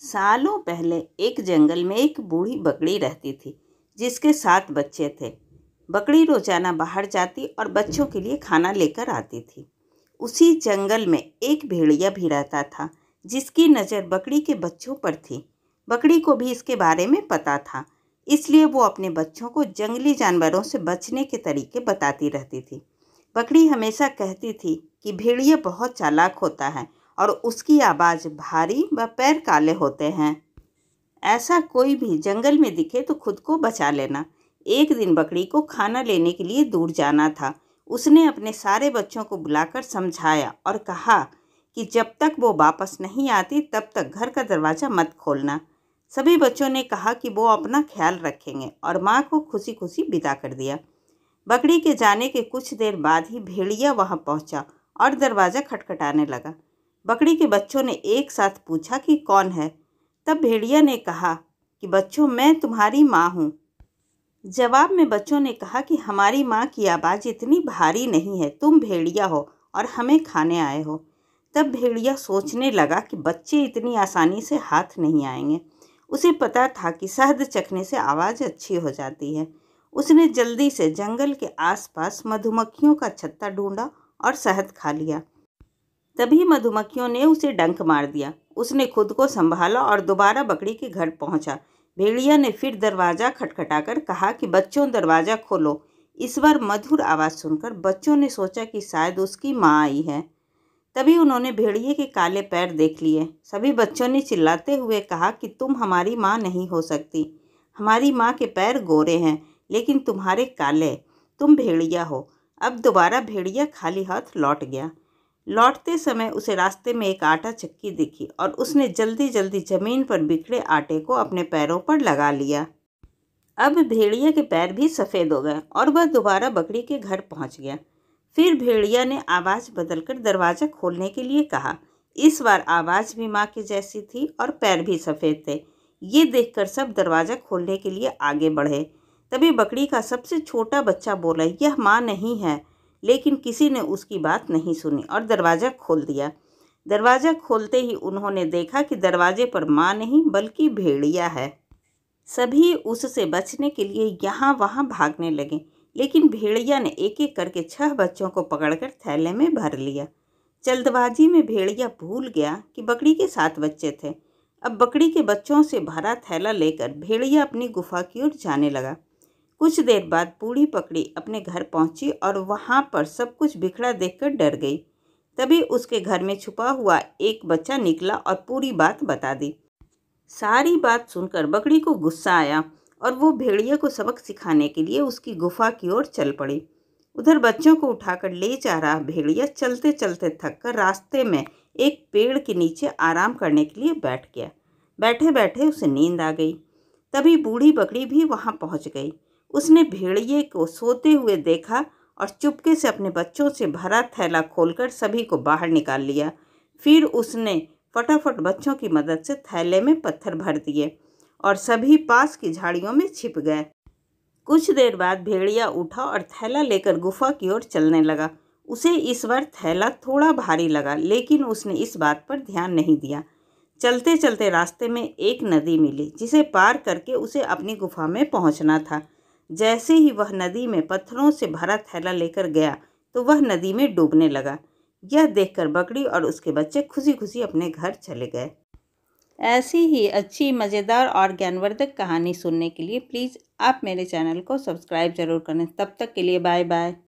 सालों पहले एक जंगल में एक बूढ़ी बकरी रहती थी जिसके 7 बच्चे थे। बकरी रोजाना बाहर जाती और बच्चों के लिए खाना लेकर आती थी। उसी जंगल में एक भेड़िया भी रहता था जिसकी नज़र बकरी के बच्चों पर थी। बकरी को भी इसके बारे में पता था, इसलिए वो अपने बच्चों को जंगली जानवरों से बचने के तरीके बताती रहती थी। बकरी हमेशा कहती थी कि भेड़िया बहुत चालाक होता है और उसकी आवाज़ भारी व पैर काले होते हैं। ऐसा कोई भी जंगल में दिखे तो खुद को बचा लेना। एक दिन बकरी को खाना लेने के लिए दूर जाना था। उसने अपने सारे बच्चों को बुलाकर समझाया और कहा कि जब तक वो वापस नहीं आती तब तक घर का दरवाज़ा मत खोलना। सभी बच्चों ने कहा कि वो अपना ख्याल रखेंगे और माँ को खुशी खुशी विदा कर दिया। बकरी के जाने के कुछ देर बाद ही भेड़िया वहाँ पहुँचा और दरवाज़ा खटखटाने लगा। बकरी के बच्चों ने एक साथ पूछा कि कौन है। तब भेड़िया ने कहा कि बच्चों, मैं तुम्हारी माँ हूँ। जवाब में बच्चों ने कहा कि हमारी माँ की आवाज़ इतनी भारी नहीं है, तुम भेड़िया हो और हमें खाने आए हो। तब भेड़िया सोचने लगा कि बच्चे इतनी आसानी से हाथ नहीं आएंगे। उसे पता था कि शहद चखने से आवाज़ अच्छी हो जाती है। उसने जल्दी से जंगल के आसपास मधुमक्खियों का छत्ता ढूंढा और शहद खा लिया। तभी मधुमक्खियों ने उसे डंक मार दिया। उसने खुद को संभाला और दोबारा बकरी के घर पहुंचा। भेड़िया ने फिर दरवाज़ा खटखटाकर कहा कि बच्चों, दरवाज़ा खोलो। इस बार मधुर आवाज़ सुनकर बच्चों ने सोचा कि शायद उसकी माँ आई है। तभी उन्होंने भेड़िए के काले पैर देख लिए। सभी बच्चों ने चिल्लाते हुए कहा कि तुम हमारी माँ नहीं हो सकती। हमारी माँ के पैर गोरे हैं लेकिन तुम्हारे काले। तुम भेड़िया हो। अब दोबारा भेड़िया खाली हाथ लौट गया। लौटते समय उसे रास्ते में एक आटा चक्की दिखी और उसने जल्दी जल्दी जमीन पर बिखरे आटे को अपने पैरों पर लगा लिया। अब भेड़िया के पैर भी सफ़ेद हो गए और वह दोबारा बकरी के घर पहुंच गया। फिर भेड़िया ने आवाज़ बदलकर दरवाज़ा खोलने के लिए कहा। इस बार आवाज़ भी माँ की जैसी थी और पैर भी सफ़ेद थे। ये देखकर सब दरवाज़ा खोलने के लिए आगे बढ़े। तभी बकरी का सबसे छोटा बच्चा बोला, यह माँ नहीं है। लेकिन किसी ने उसकी बात नहीं सुनी और दरवाज़ा खोल दिया। दरवाज़ा खोलते ही उन्होंने देखा कि दरवाजे पर माँ नहीं बल्कि भेड़िया है। सभी उससे बचने के लिए यहाँ वहाँ भागने लगे, लेकिन भेड़िया ने एक एक करके 6 बच्चों को पकड़कर थैले में भर लिया। जल्दबाजी में भेड़िया भूल गया कि बकरी के 7 बच्चे थे। अब बकरी के बच्चों से भरा थैला लेकर भेड़िया अपनी गुफा की ओर जाने लगा। कुछ देर बाद बूढ़ी बकरी अपने घर पहुंची और वहां पर सब कुछ बिखरा देखकर डर गई। तभी उसके घर में छुपा हुआ एक बच्चा निकला और पूरी बात बता दी। सारी बात सुनकर बकरी को गुस्सा आया और वो भेड़िया को सबक सिखाने के लिए उसकी गुफा की ओर चल पड़ी। उधर बच्चों को उठाकर ले जा रहा भेड़िया चलते चलते थककर रास्ते में एक पेड़ के नीचे आराम करने के लिए बैठ गया। बैठे बैठे उसे नींद आ गई। तभी बूढ़ी बकरी भी वहां पहुंच गई। उसने भेड़िए को सोते हुए देखा और चुपके से अपने बच्चों से भरा थैला खोलकर सभी को बाहर निकाल लिया। फिर उसने फटाफट बच्चों की मदद से थैले में पत्थर भर दिए और सभी पास की झाड़ियों में छिप गए। कुछ देर बाद भेड़िया उठा और थैला लेकर गुफा की ओर चलने लगा। उसे इस बार थैला थोड़ा भारी लगा, लेकिन उसने इस बात पर ध्यान नहीं दिया। चलते चलते रास्ते में एक नदी मिली जिसे पार करके उसे अपनी गुफा में पहुंचना था। जैसे ही वह नदी में पत्थरों से भरा थैला लेकर गया तो वह नदी में डूबने लगा। यह देखकर बकरी और उसके बच्चे खुशी खुशी अपने घर चले गए। ऐसी ही अच्छी, मज़ेदार और ज्ञानवर्धक कहानी सुनने के लिए प्लीज़ आप मेरे चैनल को सब्सक्राइब ज़रूर करें। तब तक के लिए बाय बाय।